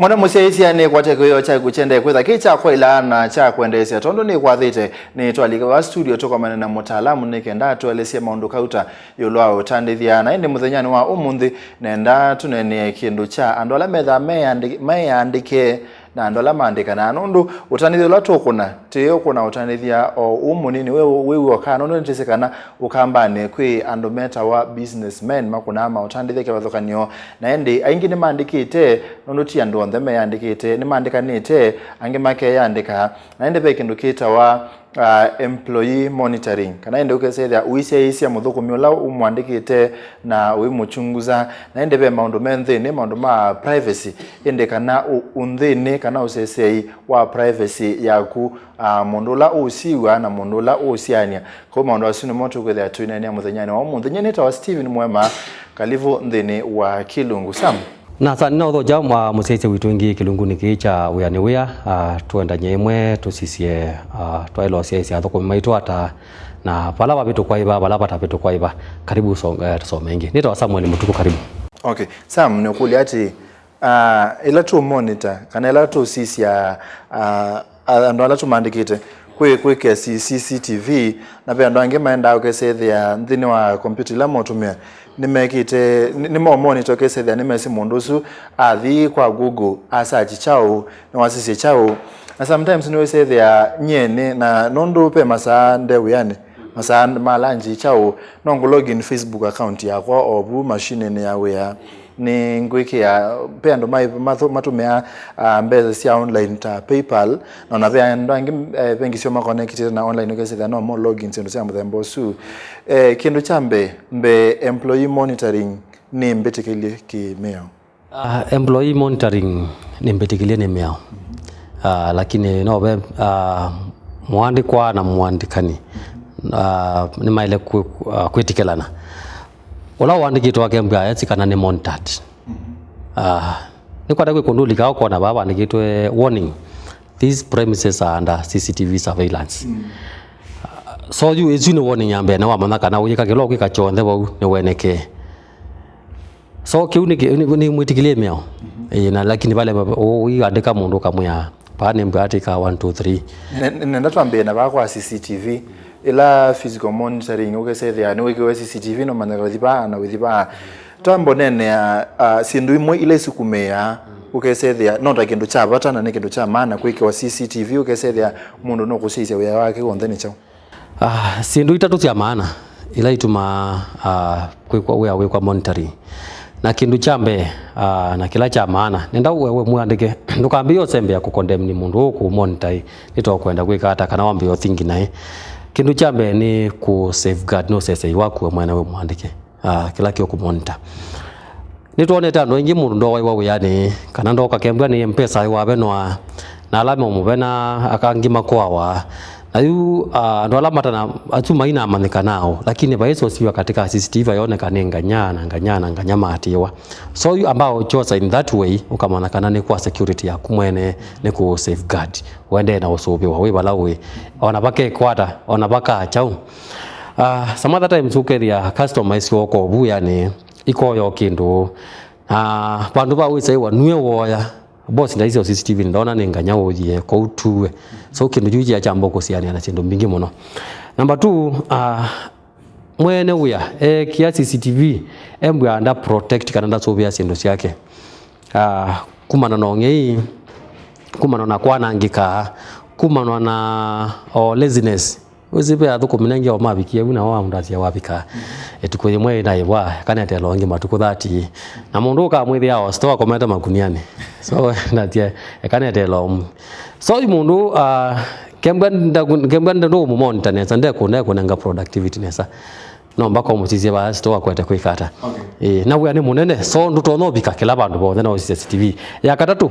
Mwana museisi ane kwa teko yo cha kuchende kweza kicha kwa ila na cha kuendesha tondo ni kwa dhite ni tualika wa studio toka manena mutaalamu nikenda tualesia maunduka uta yulwa utandithia na indi muthenyani wa umundi nenda tunene kindu cha andola metha meandike na andola maandika na nundu utanithia lwa tukuna tiyo kuna utanithia o umunini wewe wakana nundu ntisekana ukambane kwi andometa wa businessmen makuna ama utanithia kwa thukanio na indi aingi ni maandikite nundu tia ndonthe meandikite ni maandikanite angi make yandika na indi pe kindu kita employee monitoring kana ende ukesethia uiseisia muthukumi ula umwandikite na wimuchunguza na ende be maundu menthini maundu ma privacy ende kana unthini kana usesei wa privacy yaku mundu ula usiwa na mundu ula usiania kwa maundu asinu moto kwethia tuinania muthenyani wa muthenyani ta wa Steven Mwema kalivu nthini wa Kilungu Sam na sana na utho jamu musese witu ingi Kilungu nikicha wia ni wia tuenda nyemwe tusisie twailo sese Athukumi maitu ata na pala wabitu kwa iba pala pata bitu kwa iba karibu tusome ingi nita Samuel Mutuku karibu. Okay Sam nokuli ati ila tu monitor kana ila tu sisi ando ala tu mandikite kwe CCTV na pe ando ange maenda ukesethia nthini wa computer la motumia nimekite nimo monitor kesethia nimesi mundusu athi kwa Google asearch chao na wasisi chao na sometimes niwe sethia nyene na nondu pe masaa ndewe yani masaa malanji chao nongo login Facebook account yakwa obu machine ni yawe ya ni ngwiki ya pe ando matumia mbeza sia online ta PayPal na na pe ando angi pengi sio ma connected na online ukesethia no more logins ndo sia mthembo su kindu chambe mbe employee monitoring ni mbetikile kimeo employee monitoring ni mbetikile ni meo lakini no be muandikwa na muandikani ni maile kwitikelana ola wandikitwa kembwa yatsikana ni monitored ni kwata kwe kundulika au kona baba andikitwe warning these premises are under CCTV surveillance so you is no warning yambe na wamana kana uyika kilo kikachonde bau ni weneke so kiuni ni mwitikilie meo na lakini vale uyi andika mundu kamya pane mbatika 1 2 3 nenda twambie na bakwa CCTV ila physical monitoring ukesethia ni wikiwe CCTV no manaka withiba na withiba tambo nene sindu imwe ile sikumea ukesethia no ta kindu cha bata na ni kindu cha maana kwikiwa CCTV ukesethia mundu no kusisia wia wake wontheni chao sindu itatu cia maana ila ituma kwikwa kwa monitoring na kindu chambe na kila cha maana nenda wewe muandike ndukambio sembe ya kukondemn ni mundu ku monitor nitokwenda gwika hata kana wambio thingi naye kindu chambe ni ku safeguard no sese waku mwana we muandike kila kio ku monitor nitone tano ingi mundu ndo waiwa yani kana ndo kakembwa ni mpesa wabe no na alama mubena akangima kwa ayu ndo alama tana atuma ina manika nao lakini baeso siwa katika CCTV yaonekane nganyama atiwa so you ambao chosa in that way ukamana kana ni kwa security ya kumwene ni ku safeguard wende na usobe wawe balawe onabake kwata onabaka chau some other times ukeria customers woko bu yani iko yo kindu bandu ba wise wanwe woya boss nda hizo CCTV ndaona ni nganyao ye ko utuwe so kindu juji ya chambo kusiania na chindu mbingi muno number 2 mwene uya kia CCTV embwa anda protect kana nda sobia sindu yake kumana nongei kumana na kwana ngika kumana na laziness uzipe Athukumi nangi omabikie una wa mundazi wabika etukoye mwe na yewa kana telongi matuko thati na mundu ka mwithi yao store kometa makuniani so natie kana telom so mundu kembwa ndo mu monitor nesa ndeko nga productivity nesa no mbako mutizie ba store kwete kwikata na we ani munene so nduto no bika kila bandu bo na CCTV ya katatu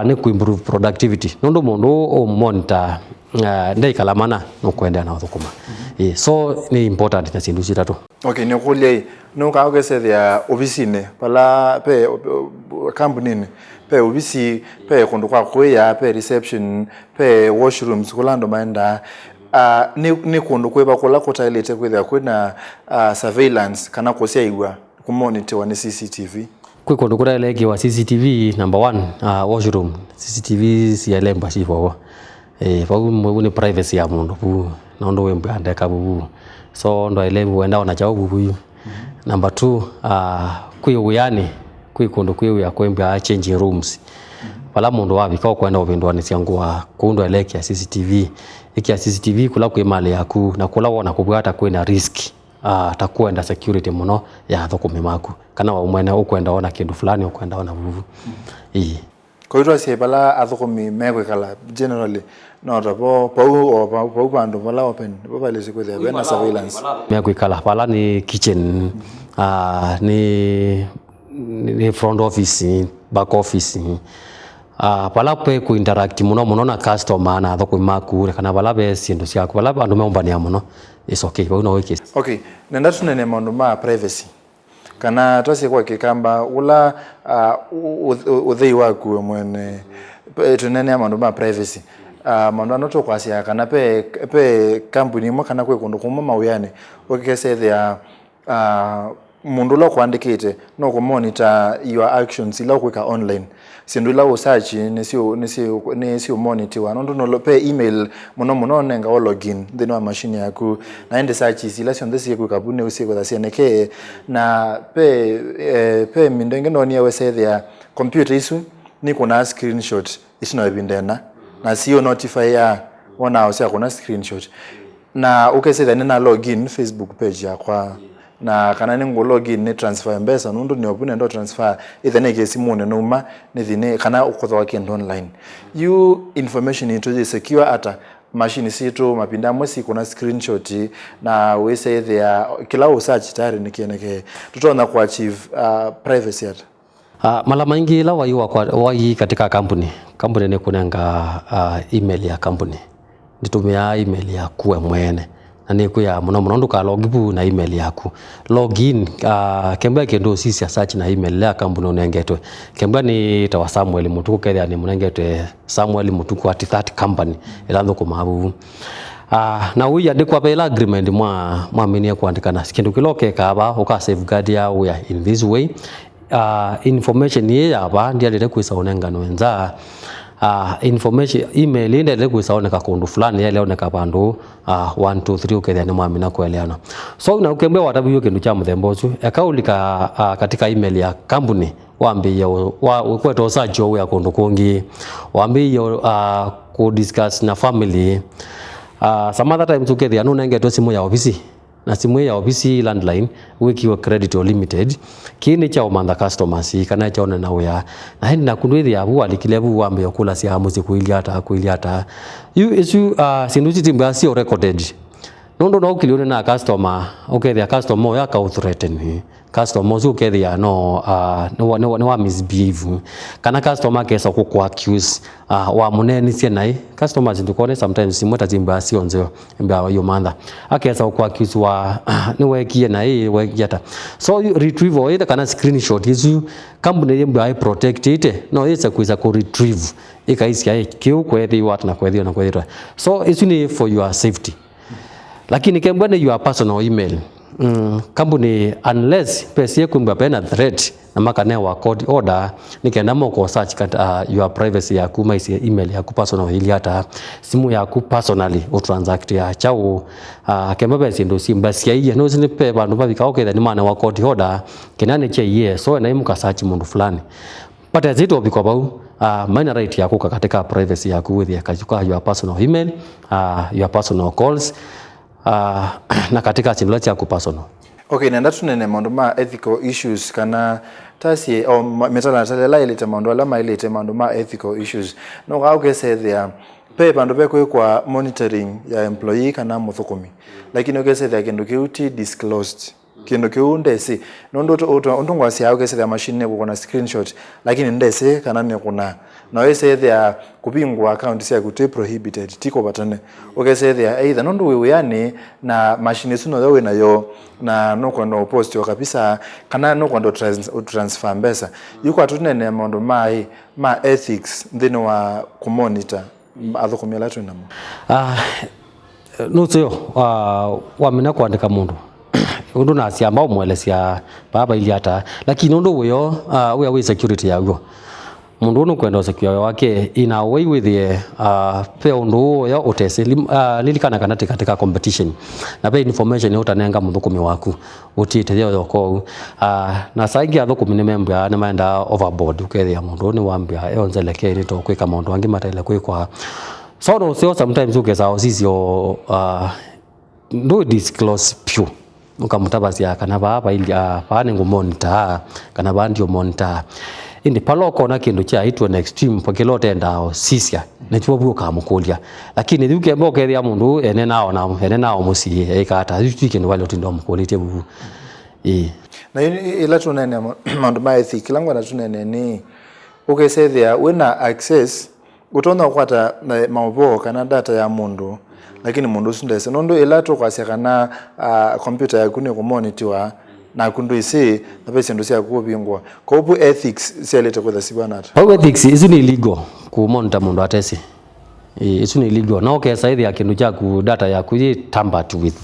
ni ku improve productivity ndo mundu o monitor ndai kalamana no kwenda na Athukuma so ni important na sindu sitatu okay ni kulie no ka ukesethia ofisine pala pe company pe ofisi pe kundu kwa kuya pe reception pe washrooms kulando maenda ni kundu kweba kula ko toilet kwethia kwina surveillance kana kusia igwa ku monitor ni CCTV kwi kundu kureleki wa CCTV number 1 washroom CCTV sialemba sipo pau ni privacy ya mundu bu nondo wembe andeka bu so ndo elevu wenda ona chao bu number 2 kwi uyani kwi kundu kwi ya kwembe change rooms pala mundu wabika kwenda ubindwani siangua kundu eleki ya CCTV iki ya CCTV kula kwi mali yaku na kula wona kubwata kwina risk takwenda security muno ya Athukumi maku kana wa umwene ukwenda ona kindu fulani ukwenda ona vuvu ko iro se bala Athukumi mekwe kala generally no rabo pau bandu bala open bale se kwethe bena surveillance mekwe kala bala ni kitchen ni front office back office pala pe ku interact muno na customer na Athukumi maku kana bala be sindu siako bala bandu meombania muno is okay bauno wiki okay nenda tunene maundu ma privacy kana twase kwa kikamba ula uthei waku mwene tunene maundu ma privacy maundu anoto kwasia kana pe company mo kana kwe kundu kuma mauyane okese thea mundu lo kwandikite no ku monitor your actions ila kweka online sindu la search nesio monitor anondo no pe email muno nenga o login thino wa machine yaku na ende search ila sionde sie kwekabune usiku da CNK na pe mindenge no niwe thea computer isu ni kuna screenshot isino ebindena na sio notify ya wana osia kuna screenshot na ukese na login Facebook page yakwa na kana ningo login ni transfer mbesa nundu ni opune ndo transfer ithene kesi mune numa ni thine kana ukothwa kendo online you information into secure ata machine situ mapinda mwesi kuna screenshot na we say there kila usearch tayari nikieneke tutona ku achieve privacy ata mala maingi la wai katika kampuni ni kunanga email ya kampuni nitumia email ya kuwe mwene na niku ya muno nduka logibu na email yaku login kembwa kendo sisi search na email ya kampuni unengetwe kembwa ni tawa Samuel Mutuku kethia ni munengetwe Samuel Mutuku at that company elando kumabu na uya ndikwa bela agreement mwa menia kuandikana kindu kiloke kaba uka safeguard ya we in this way information ye yaba ndiye kwisa unengano wenza information email inde kuisaoneka kundu fulani yale oneka bandu 1 2 3 ukethia ni mwamina kueleana so na ukembe watabiyo kindu cha muthembozu ekaulika katika email ya company waambie kweto search ya kundu kungi waambie ku discuss na family some other times ukethia no nengeto simu ya ofisi na simu ya ofisi landline wiki wa credit or limited kini cha umanda customers kana cha ona na uya na hindi na kundu ya buwa likilebu wambe yokula si hamuzi kuiliata you issue sinuti timba si recorded nondo na ukilione na customer ukethia customer ya ka threaten customer zo ukethia no wa misbehave kana customer kesa ku accuse wa muneni sia nai customers ndukone sometimes simota timba si onzo mba yo manda akesa ku accuse wa ni wekie nai wekiata so retrieval either kana screenshot isu company yemba I protect it no it's a kuisa ku retrieve ikaisia kiu kwethi watu na kwethi so isu ni for your safety lakini kembwa ni your personal email company unless pesi kumba pena threat na makane wa code order nikenda moko search kata your privacy ya kuma isi email ya ku personal ili hata simu ya ku personally o transact ya chao kemba pesi ndo simba sia no sini pe bandu babika okay ni mana wa code order kenane che ye so na imuka search mundu fulani but as it obiko bau minor right ya kuka katika privacy ya ku with ya kajuka your personal email your personal calls na katika simulati ya ku personal okay nenda tunene maundu ma ethical issues kana tasi o metala tala ile maundu ala ma ile maundu ma ethical issues no ga ukese there pe bandu be kwa monitoring ya employee kana Muthukumi lakini ukese there kindu kiuti disclosed kindu kiundesi nondo ondongwasi ya ukese there machine ne kuna screenshot lakini ndese kana ne kuna na wese there kupingwa account sia kuti prohibited tiko batane ukese there either nondo wewe yani na machine suno yawe nayo na no kwando post kabisa kana no kwando transfer mbesa yuko atunene maundu ma ethics ndino wa kumonitor Athukumi latu namo nutsyo wamina kuandika mundu undu na sia ambao mwelesia baba ili hata lakini undu uyo we security yago mundu no kwenda security wake in a way with the pe undu uyo utese lilikana kana katika competition na pe information utanenga Muthukumi waku utite yo ko na saingi Athukumi ni member na maenda overboard ukethia mundu ni wambia yonzeleke ni to kwika mundu wangi matele kwikwa so sometimes ukeza sisio do disclose pure ukamutabasia kana baba ili paane ngumonita kana bandio monita indi paloko na kindu cha itwa na extreme pakilote ndao sisia na chuo kamukulia lakini thuke mboke ya mundu ene nao musi ekata thuke ni wale tindo mukulite bubu na ila tunene mandu ma ethic langwa na tunene ni ukesethia wena access utona kwata maboka kana data ya mundu lakini mundu sundese nondo ila to kwase kana computer yaku ni kumonitor na kundu isi na pesa ndo sia kubingwa ko bu ethics sialete kwa sibana ta ethics is illegal ku monitor mundu atesi is illegal na okay saidi ya kindu cha ku data ya ku tampered with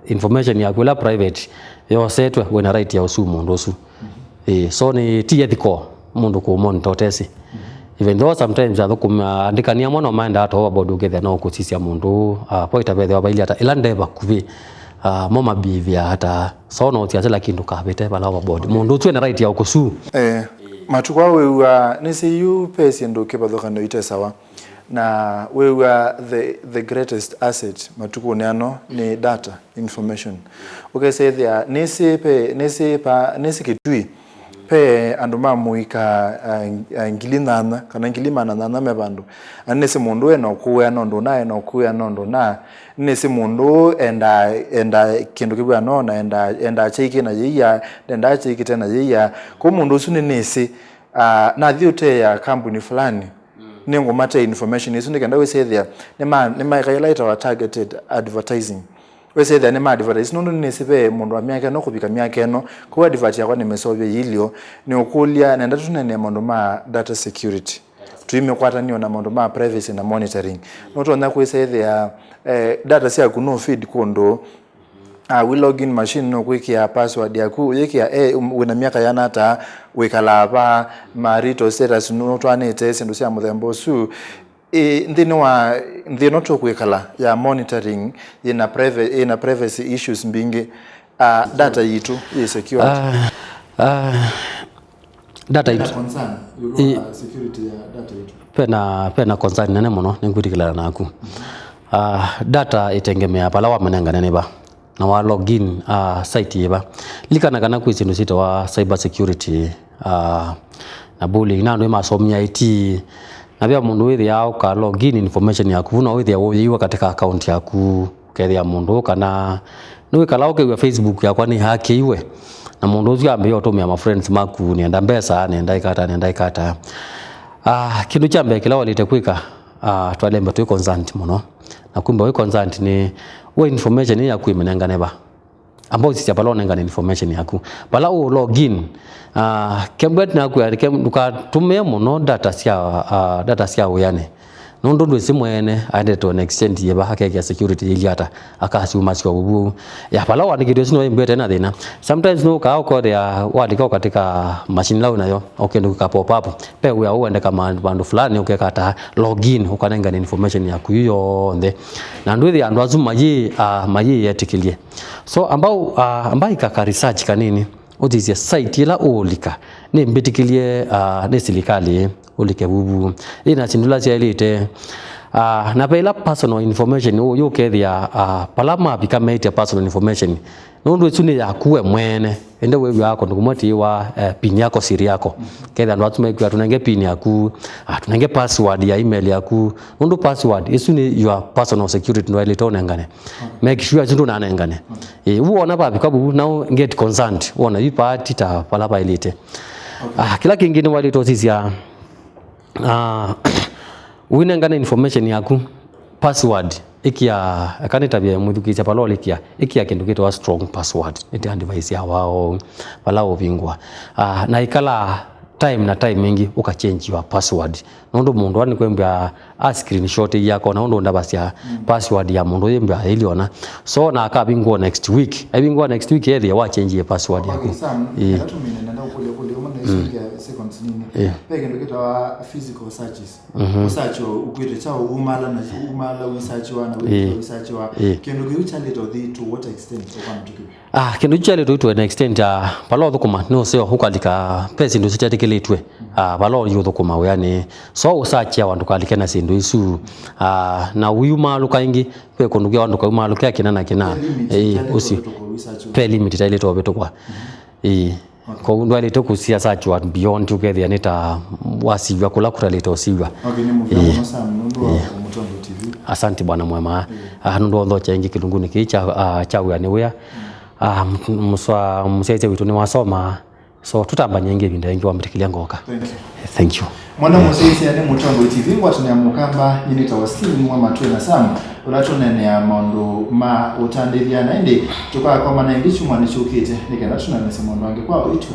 information ya kula private yo setwe wena right ya usu mundu usu so ni ethical mundu ku monitor atesi even though sometimes Athukumi andikania mwana maenda ato overboard ugethe no kusisia mundu poita bethe wabaili hata ilandeba kuvi mama bivia hata so no tiatela kindu kabete bala overboard mundu twe na right ya ukusu matukwa wewa nisi you pesi ndo kebathokano ite sawa na wewa the greatest asset matuko neano ni data information say there nisi kitui pe anduma muika ngilinana kana ngilimana na mebandu anese mundu eno kuya nondo na eno kuya nondo na nese mundu enda kindu kibwa nona enda cheki na yiya enda cheki tena yiya ko mundu sune nese na dhiute ya kampuni fulani ningo mate information isu ndikenda we say there nema highlight our targeted advertising we say that nema advertise nondo nesibe mundu amyake no kubika myake no ko advert yakwa nimesobye yilio ni okulia nenda tunene mundu ma data security tuime kwataniyo na mundu ma privacy na monitoring noto na we say there data sia kuno feed kondo we login machine no kwikia password yaku yekia una miaka yana ta wekalaba marito status no twanete sindu sia muthembo su ndino to kwekala ya monitoring ina privacy issues mbingi data yitu secure data yitu concern security ya data yitu pena concern nene muno ningutikila naku data itengemea pala wa manengana neba na wa login site yeba likana kana kwisindu sita wa cyber security na bullying na ndo masomya IT na bia mundu withi yao ka login information yaku na withi yao yiwa katika account yaku kethia mundu kana no kala oke Facebook yakwa ni haki iwe na mundu uzi ambe otumia ma friends maku nienda mbesa nenda ikata kindu chambe kila walite kwika twalemba tu consent muno na kumbe we consent ni we information yaku imenenga neba ambao sisi hapa lonenga information yaku bala u login kembet na ku dukatumia muno data sia uyane nondo ndo simwene aende to an extent yeba hake ya security ili hata akasuma sio bubu ya bala wandikidwe sino mbete na thina sometimes no ka ko ya wandika katika machine lao nayo okendo ka pop up pe uya uende kama bandu fulani ukekata login ukanenga information yaku hiyo nde na ndwe andu azuma maji yetikilie so ambai ka research kanini odizia site ila olika ne mbetikilie ne silikali olike bubu ina chindula cha elite na pela personal information yo kethia palama bikamete personal information nondo tsune yakuwe mwene ende wewe yako ndukumati wa pin yako siri yako kethia ndo atume kwa tunenge pin yaku tunenge password ya email yaku nondo password isune your personal security ndo elite onengane make sure zindu na nengane uona babi kabu now get consent uona ipa tita palapa elite kila kingine walito sisi ya winengana information yaku password ikia kanitabia mudukisha palo ikia kindu kitu wa strong password eti device ya wao palao vingwa na ikala time na time ingi uka change your password nondo mundu ani kwembya a screenshot yako na ndo ndabasia password ya mundu yembya iliona so na akabingwa next week abingwa next week eri wa change your password yako tumine nenda ukule umana isinga seconds nini peke ndo kita physical searches search ukwete cha umala na umala research wana research wa kendo giuchale to the to what extent okwantuki kendo giuchale to an extent palo thukuma no sio hukalika pesi ndo sitatekeletwe palo yuthukuma yani so usearch ya wandu kalike na sindu isu na uyu malu kaingi pe kundugia wandu ka malu kya kinana kina usi pe limit ile to beto kwa ko ndo ile to kusia search what beyond together nita wasiwa kula kuraleta usiwa ni muvya sana ndo Mutondo TV. Asante bwana mwema ndo ndo cha ingi kilunguni kicha chawe ni wea muswa musaize witu ni wasoma so tutambanye ingi binda ingi wa mtikilia ngoka. Thank you. Mwana musaize ya Mutondo TV watu ni mukamba nyini tawastili mwa matwe na samu ulatonene ya maundu ma utandithia na indi tukaka kwa mana ingichu mwani chukite nikenda tunanese mwandu wange kwa itu